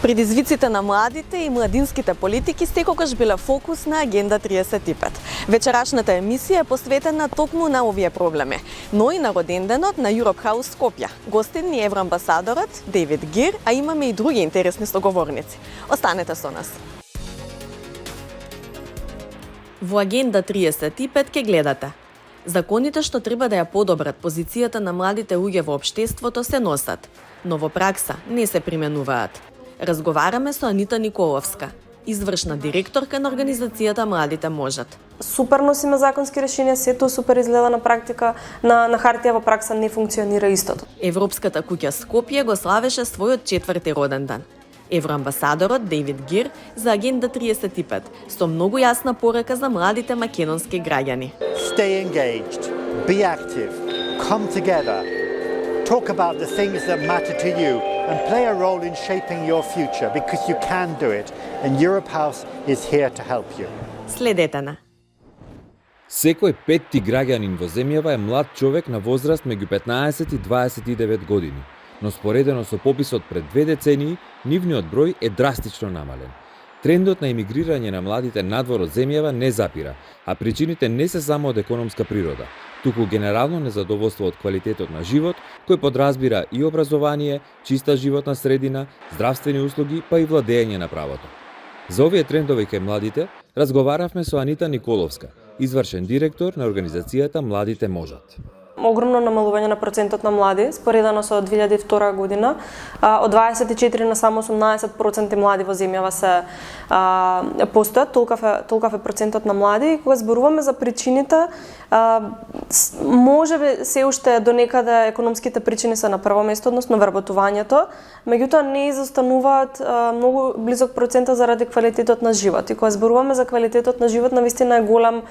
Предизвиците на младите и младинските политики секогаш биле фокус на Агенда 35. Вечерашната емисија е посветена токму на овие проблеми, но и на роденденот на Europe House Скопје. Гостин ни е евроамбасадорот Дейвид Гир, а имаме и други интересни соговорници. Останете со нас. Во Агенда 35 ке гледате: законите што треба да ја подобрат позицијата на младите луѓе во општеството се носат, но во пракса не се применуваат. Разговараме со Анита Николовска, извршна директорка на организацијата Младите можат. Супер носиме законски решенија, сето супер изгледа на практика, на хартија во пракса не функционира истото. Европската куќа Скопје го славеше својот 4ти роден дан. Евроамбасадорот Дейвид Гир за Агенда 35 со многу јасна порека за младите македонски граѓани. Stay engaged, be active, come together, talk about the things that matter to you and play a role in shaping your future because you can do it and Europe House is here to help you. Следете на. Секој петти граѓанин во земјава е млад човек на возраст меѓу 15 и 29 години, но споредено со пописот пред 2 децении, нивниот број е драстично намален. Трендот на емигрирање на младите надвор од земјава не запира, а причините не се само од економска природа, туку генерално незадоволство од квалитетот на живот, кој подразбира и образование, чиста животна средина, здравствени услуги, па и владење на правото. За овие трендови кај младите разговаравме со Анита Николовска, извршен директор на организацијата Младите можат. Огромно намалување на процентот на млади, споредено со 2002 година. Од 24 на само 18% млади во земјава се постојат, толкав е процентот на млади. И кога зборуваме за причините, можеби се уште до некаде економските причини се на прво место, односно вработувањето, меѓутоа не изостануваат многу близок процента заради квалитетот на живот. И кога зборуваме за квалитетот на живот, навистина е голем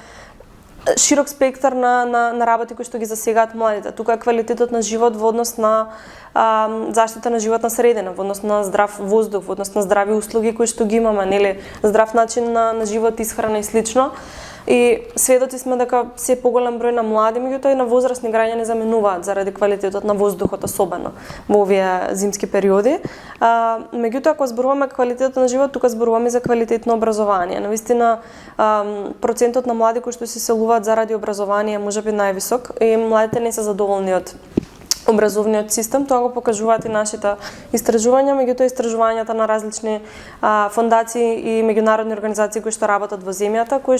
широк спектар на работи кои што ги засегаат младите. Тука е квалитетот на живот во однос на заштита на животна средина, во однос на здрав воздух, во однос на здрави услуги кои што ги имаме, нели, здрав начин на живот, исхрана и слично. И сведоци сме дека се поголем број на млади, меѓутоа и на возрастни граѓани заменуваат заради квалитетот на воздухот, особено во овие зимски периоди. Меѓутоа, ако зборуваме квалитетот на живот, тука зборуваме за квалитет на образование. Навистина, процентот на млади кои што се селуваат заради образование можеби највисок и младите не се задоволни од образовниот систем. Тоа го покажуваат и нашите истражувања, меѓутоа истражувањата на различни фондации и меѓународни организации кои што работат во земјата, кои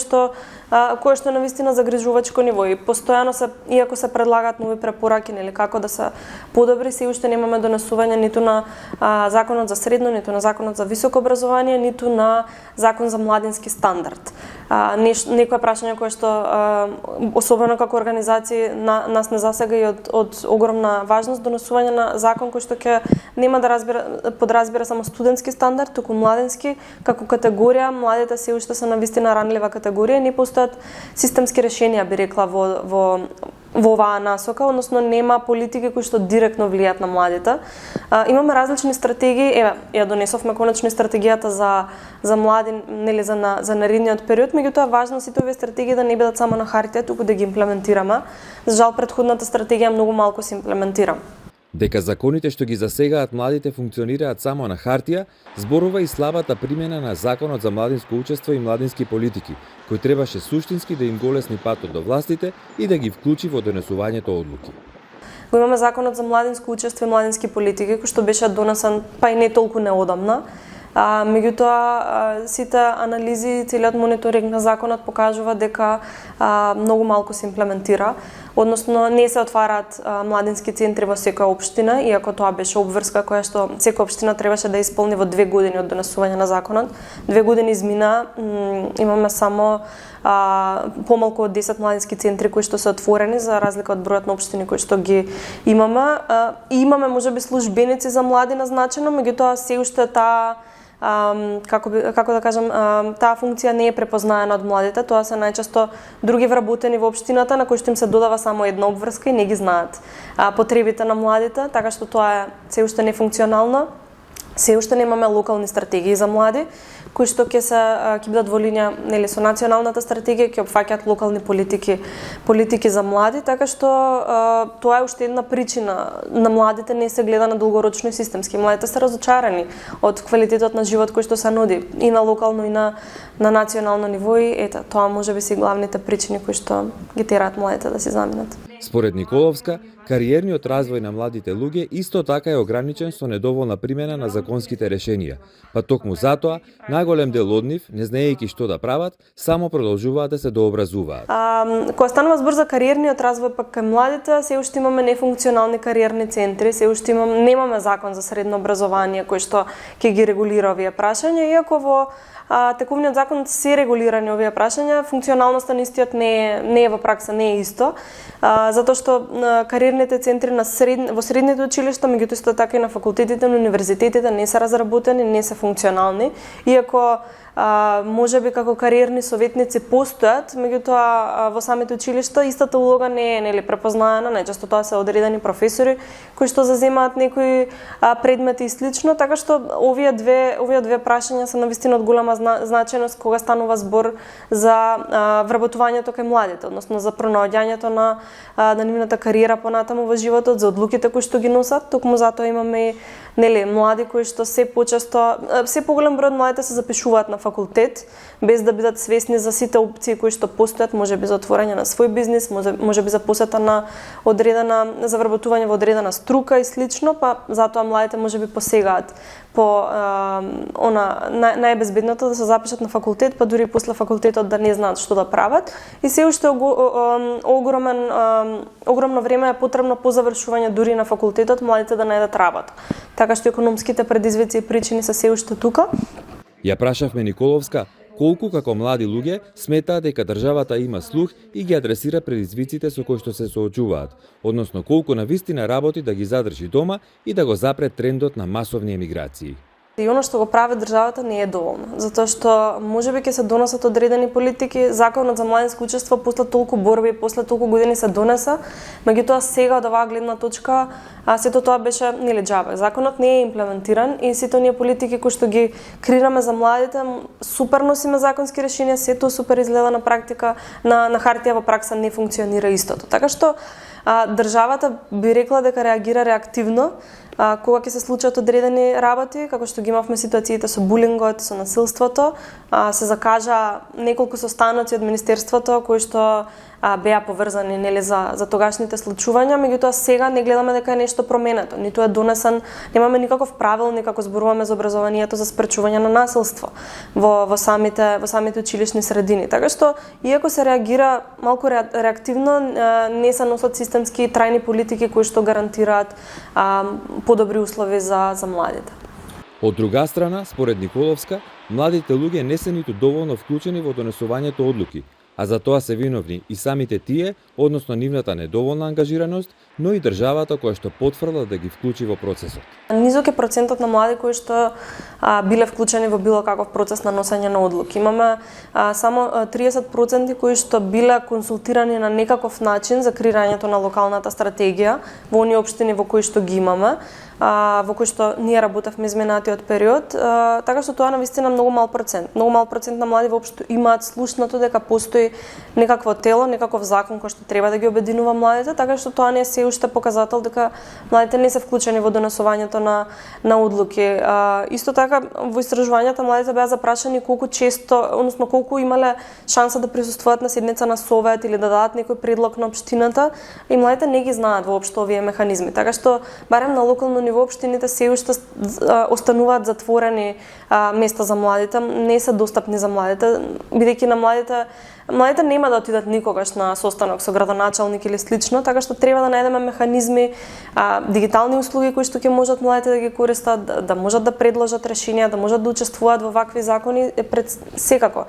што навистина загрижувачко ниво и постојано се, иако се предлагаат нови препораки, нели, како да се подобри, се уште немаме донесување ниту на законот за средно, ниту на законот за високо образование, ниту на закон за младински стандард. Некои прашања кои што особено како организации нас не засега и од огромна важност донесување на закон кој што ќе нема да подразбира само студентски стандард, туку младински како категорија. Младите се уште се навистина ранлива категорија, не постојат системски решенија, би рекла, во оваа насока, односно нема политики кои што директно влијаат на младите. Имаме различни стратегии, ја донесовме конечно стратегијата за млади, нели, за наредниот период, меѓутоа важно сите овие стратегии да не бидат само на хартија, туку да ги имплементираме. За жал претходната стратегија многу малку се имплементира. Дека законите што ги засегаат младите функционираат само на хартија, зборува и слабата примена на Законот за младинско учество и младински политики, кој требаше суштински да им голесни патот до властите и да ги вклучи во донесувањето одлуки. Го имаме Законот за младинско учество и младински политики, кој што беше донесен па и не толку неодамна. Меѓутоа, сите анализи, целиот мониторинг на законот покажува дека многу малку се имплементира, односно не се отвараат младински центри во секоја општина, иако тоа беше обврска која што секоја општина требаше да исполни во 2 години од донесување на законот. 2 години измина, имаме само помалку од 10 младински центри кои што се отворени, за разлика од бројот на општини кои што ги имаме. И имаме можеби службеници за млади назначено, меѓутоа се уште како да кажам, таа функција не е препознаена од младите. Тоа се најчесто други вработени во општината на кои што им се додава само една обврска и не ги знаат потребите на младите, така што тоа е се уште нефункционално. Се уште немаме локални стратегии за млади, кои што ќе бидат во линија нели со националната стратегија, ќе опфаќаат локални политики за млади, така што тоа е уште една причина на младите не се гледа на долгорочно и системски. Младите се разочарани од квалитетот на живот кој што се нуди и на локално и на национално ниво и ета тоа можеби се главните причини кои што ги тераат младите да се заминат. Според Николовска, кариерниот развој на младите луѓе исто така е ограничен со недоволна примена на законските решенија, па токму затоа најголем дел од нив, не знаејќи што да прават, само продолжуваат да се дообразуваат. Кога станува збор за кариерниот развој пак кај младите, се уште имаме нефункционални кариерни центри, се уште немаме закон за средно образование кој што ќе ги регулира овие прашања, иако во текувниот закон се регулирани овие прашања, функционалноста на истиот не е во пракса, не е исто, затоа што кариерните центри во средните училишта, меѓутоа исто така и на факултетите, на универзитетите не се разработени, не се функционални, иако можеби како кариерни советници постојат, меѓутоа во самите училишта истата улога не е нели препознаена, најчесто тоа се одредени професори кои што заземаат некои предмети и слично, така што овие две прашања се навистина од голема значајност кога станува збор за вработувањето кај младите, односно за пронаоѓањето на нивната кариера понатаму во животот, за одлуките кои што ги носат. Токму затоа имаме нели млади кои што се поголем број од младите се запишуваат на факултет без да бидат свесни за сите опции кои што постојат, можеби за отворање на свој бизнис, можеби за посета на за вработување во одредена струка и слично, па затоа младите можеби посегаат по најбезбедното да се запишат на факултет, па дури после факултетот да не знаат што да прават. И се уште огромно време е потребно по завршување дури на факултетот младите да најдат работа. Така што економските предизвици и причини се се уште тука. Ја прашавме Николовска колку како млади луѓе сметаат дека државата има слух и ги адресира предизвиците со кои што се соочуваат, односно колку навистина работи да ги задржи дома и да го запре трендот на масовни емиграции. И оно што го прави државата не е доволно, затоа што можеби ќе се донесат одредени политики, законот за младинско учество после толку борби, после толку години се донеса, меѓутоа сега од оваа гледна точка сето тоа беше нели џабе. Законот не е имплементиран и сите оние политики кои што ги креираме за младите, супер носиме законски решенија, сето супер изгледа на практика, на хартија во пракса не функционира истото. Така што државата би рекла дека реагира реактивно кога ќе се случат одредени работи, како што ги имавме ситуациите со булингот, со насилството, се закажа неколку состаноци од министерството кои што беа поврзани нели за тогашните случувања, меѓутоа сега не гледаме дека е нешто променето, ниту е донесен, немаме никаков правилник како зборуваме за образованието за спречување на насилство во самите училишни средини. Така што иако се реагира малку реактивно, не се носат системски и трајни политики кои што гарантираат подобри услови за младите. Од друга страна, според Николовска, младите луѓе не се ниту доволно вклучени во донесувањето одлуки, а за тоа се виновни и самите тие, односно нивната недоволна ангажираност, но и државата која што потврдила да ги вклучи во процесот. Низок е процентот на млади кои што биле вклучени во било каков процес на носење на одлуки. Имаме само 30% кои што биле консултирани на некаков начин за креирањето на локалната стратегија во оние општини во кои што ги имаме, во кои што ние работевме изминатиот период, така што тоа навистина многу мал процент. Многу мал процент на млади воопшто имаат слушнато дека постои некакво тело, некаков закон кој што треба да ги обединува младите, така што тоа не е се уште показател дека младите не се вклучени во донесувањето на одлуки. Исто така во истражувањата младите беа запрашани колку често, односно колку имале шанса да присуствуваат на седница на совет или да дадат некој предлог на општината, и младите не ги знаат воопшто овие механизми. Така што барем на локално ниво општините се уште остануваат затворени места за младите, не се достапни за младите, бидејќи на младите нема да отидат никогаш на состанок со градоначалник или слично, така што треба да најдеме механизми, дигитални услуги кои што ќе можат младите да ги користат, да можат да предложат решенија, да можат да учествуваат во вакви закони, секако.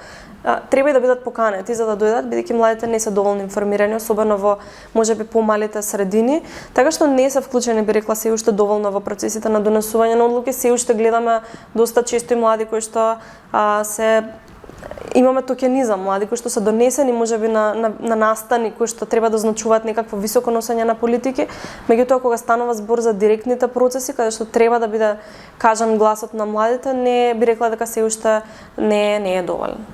Треба и да бидат поканети за да дојдат, бидејќи младите не се доволно информирани, особено во можеби помалите средини, така што не се вклучени, би рекла, се уште доволно во процесите на донесување на одлуки, се уште гледаме доста често и млади кои што се имаме токенизам, млади кои што се донесени можеби на настани кои што треба да означуваат некакво високо носење на политики, меѓутоа кога станува збор за директните процеси каде што треба да биде кажан гласот на младите, не би рекла дека се уште не е доволен.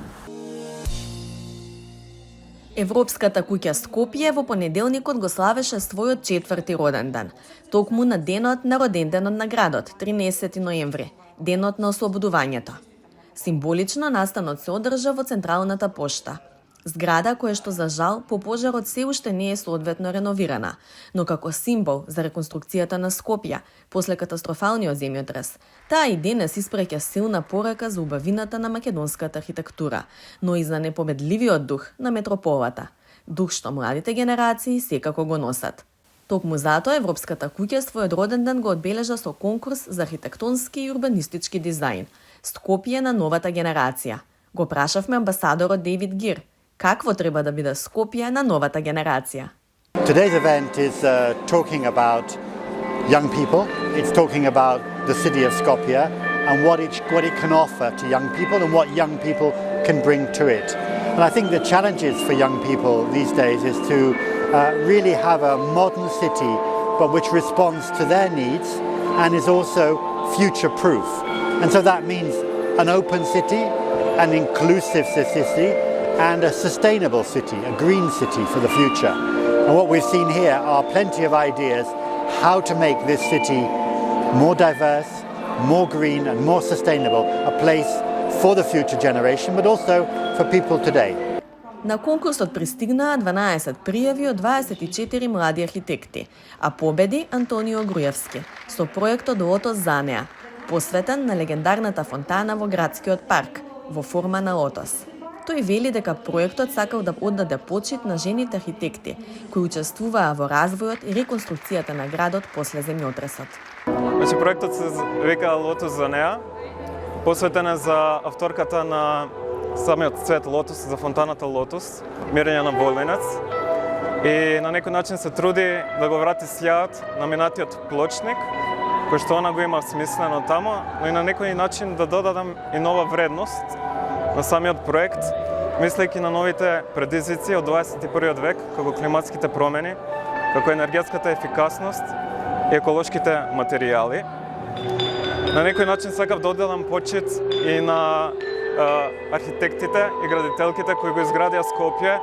Европската куќа Скопје во понеделникот го славеше својот 4ти роден ден, токму на денот на роденденот на градот, 13 ноември, денот на ослободувањето. Символично настанот се одржа во Централната пошта, зграда која што за жал по пожарот се уште не е соодветно реновирана, но како символ за реконструкцијата на Скопје после катастрофалниот земјотрес, таа и денес испреќа силна порака за убавината на македонската архитектура, но и за непобедливиот дух на метрополата, дух што младите генерации секако го носат. Токму затоа Европската куќа својот роден ден го одбележа со конкурс за архитектонски и урбанистички дизајн, Скопје на новата генерација. Го прашавме амбасадорот Дейвид Гир, какво треба да биде Скопје на новата генерација. Today's event is talking about young people. It's talking about the city of Skopje and what it can offer to young people and what young people can bring to it. And I think the challenges for young people these days is to really have a modern city but which responds to their needs and is also future-proof. And so that means an open city, an inclusive city, and a sustainable city, a green city for the future. And what we've seen here are plenty of ideas how to make this city more diverse, more green and more sustainable, a place for the future generation, but also for people today. На конкурсот пристигнаа 12 пријави од 24 млади архитекти, а победи Антонио Груевски со проектот Лотос за неа, посветен на легендарната фонтана во градскиот парк, во форма на лотос. Тој вели дека проектот сакал да оддаде почит на жените архитекти, кои учествуваа во развојот и реконструкцијата на градот после земјотресот. Значи, проектот се вика Лотос за неа, посветен е за авторката на самиот цвет лотос, за фонтаната Лотос, Мирјана Волинец. И на некој начин се труди да го врати сјајот на минатиот плочник, кој што она го има смислено тамо, но и на некој начин да додадам и нова вредност на самиот проект, мислејќи на новите предизвици од 21. век, како климатските промени, како енергетската ефикасност и еколошките материјали. На некој начин сакав да одделам почит и на архитектите и градителките кои го изградија Скопје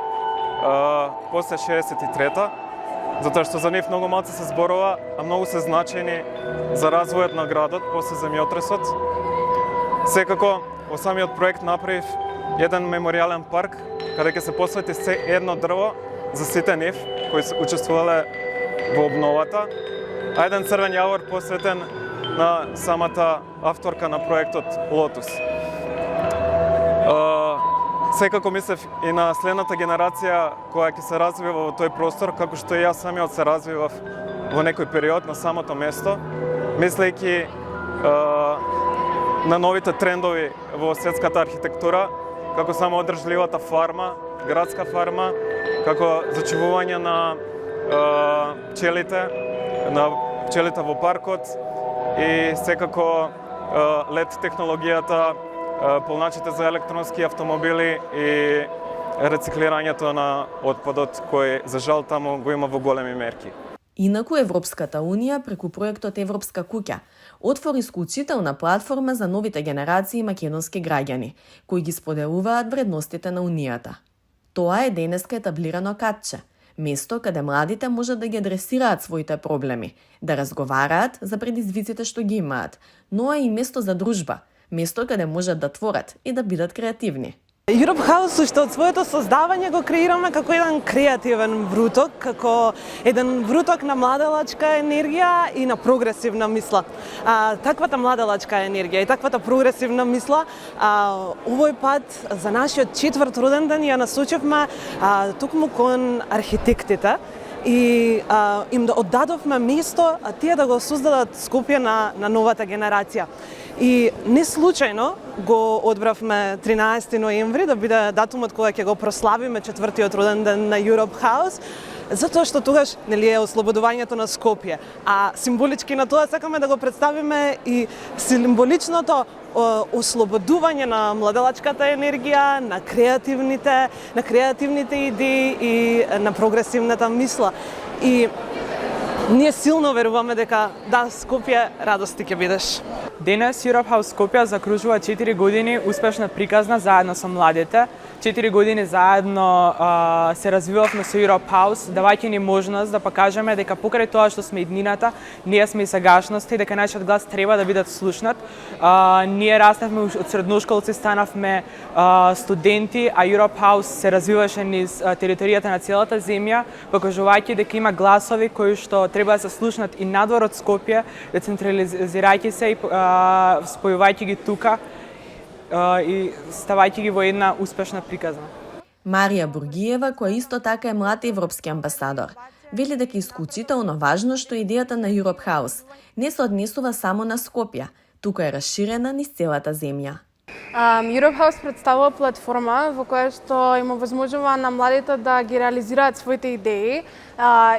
после 63-та, затоа што за нив многу малце се зборува, а многу се значени за развојот на градот после земјотресот. Секако, во самиот проект направив еден меморијален парк, каде ќе се посвети се едно дрво за сите нив кои се учествувале во обновата, а еден црвен јавор посветен на самата авторка на проектот Лотос. Секако мислев и на следната генерација која ќе се развива во тој простор, како што и јас самиот се развивав во некој период на самото место, мислејќи на новите трендови во светската архитектура, како самоодржливата фарма, градска фарма, како зачувување на пчелите во паркот и секако LED технологијата, полначите за електронски автомобили и рециклирањето на отпадот кој за жал таму го има во големи мерки. Инаку Европската Унија преку проектот Европска куќа отвори исклучителна платформа за новите генерации македонски граѓани кои ги споделуваат вредностите на Унијата. Тоа е денеска етаблирано катче, место каде младите можат да ги адресираат своите проблеми, да разговараат за предизвиците што ги имаат, но е и место за дружба, место каде можат да творат и да бидат креативни. Europe House уште од своето создавање го креираме како еден креативен вруток, како еден вруток на младелачка енергија и на прогресивна мисла. Таквата младелачка енергија и таквата прогресивна мисла овој пат за нашиот 4 роден ден ја насочивме токму кон архитектите и им да оддадовме место тие да го создадат Скопје на новата генерација. И не случајно го одбравме 13 ноември да биде датумот кога ќе го прославиме 4-тиот роден ден на Europe House, затоа што тогаш е ослободувањето на Скопје. А символички на тоа сакаме да го представиме и символичното ослободување на младелачката енергија, на креативните идеи и на прогресивната мисла. И ние силно веруваме дека да, Скопје, радости ќе бидеш. Денес Europe House Скопје закружува 4 години успешна приказна заедно со младите. 4 години заедно се развивавме со Europe House, давајќи ни можност да покажеме дека покрај тоа што сме иднината, ние сме и сегашноста и дека нашиот глас треба да бидат слушнат. Ние раснавме од средношколци, станавме студенти, а Europe House се развиваше низ територијата на целата земја, покажувајќи дека има гласови кои што треба да се слушнат и надвор од Скопје, децентрализирајќи се и спојувајќи ги тука и ставајќи ги во една успешна приказна. Марија Бургиева, која исто така е млад европски амбасадор, вели дека исклучително важно што идејата на Europe House не се однесува само на Скопје, туку е расширена низ целата земја. Europe House представува платформа во која што им овозможува на младите да ги реализираат своите идеи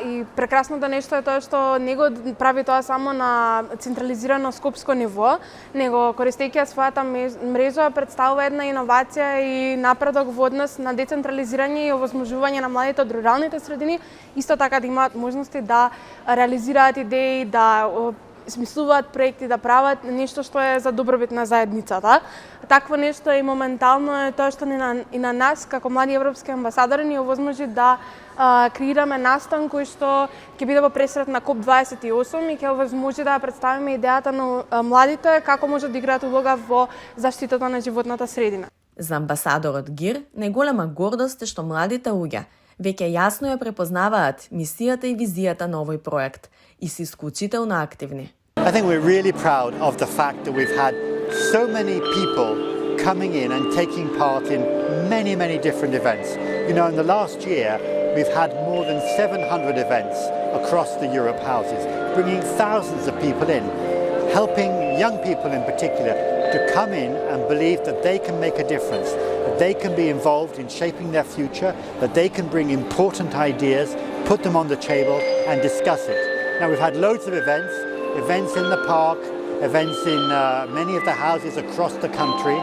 и прекрасното нешто е тоа што не го прави тоа само на централизирано скопско ниво, него користејќи својата мрежа представува една иновација и напредок во однос на децентрализирање и овозможување на младите од руралните средини исто така да имаат можности да реализираат идеи, да смислуваат проекти, да прават нешто што е за добробит на заедницата. Такво нешто и моментално е тоа што и на нас, како млади европски амбасадори, ни овозможи да креираме настан кој што ќе биде во пресрет на КОП28 и ќе овозможи да представиме идејата на младите како можат да играат улога во заштитата на животната средина. За амбасадорот ГИР, најголема гордост е што младите луѓе веќе јасно ја препознаваат мисијата и визијата на овој проект и се исклучително активни. I think we're really proud of the fact that we've had so many people coming in and taking part in many, many different events. You know, in the last year, we've had more than 700 events across the Europe houses, bringing thousands of people in, helping young people in particular to come in and believe that they can make a difference, that they can be involved in shaping their future, that they can bring important ideas, put them on the table and discuss it. Now, we've had loads of events in the park, events in many of the houses across the country,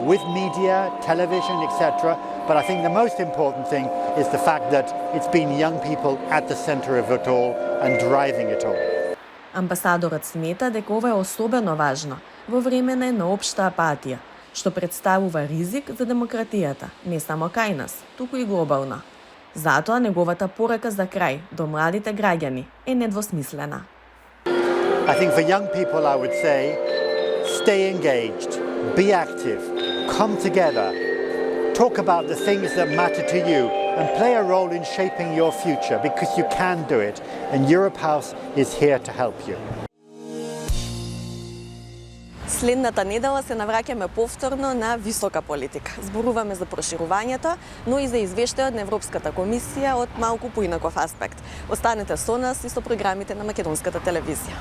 with media, television, etc. But I think the most important thing is the fact that it's been young people at the center of it all and driving it all. Амбасадорот смета дека ова е особено важно во време на една општа апатија, што представува ризик за демократијата, не само кај нас, туку и глобална. Затоа неговата порека за крај до младите граѓани е недвосмислена. I think for young people I would say stay engaged, be active, come together, talk about the things that matter to you and play a role in shaping your future because you can do it and Europe House is here to help you. Следната недела се навраќаме повторно на висока политика. Зборуваме за проширувањето, но и за извештајот на Европската комисија од малку поинаков аспект. Останете со нас и со програмите на Македонската телевизија.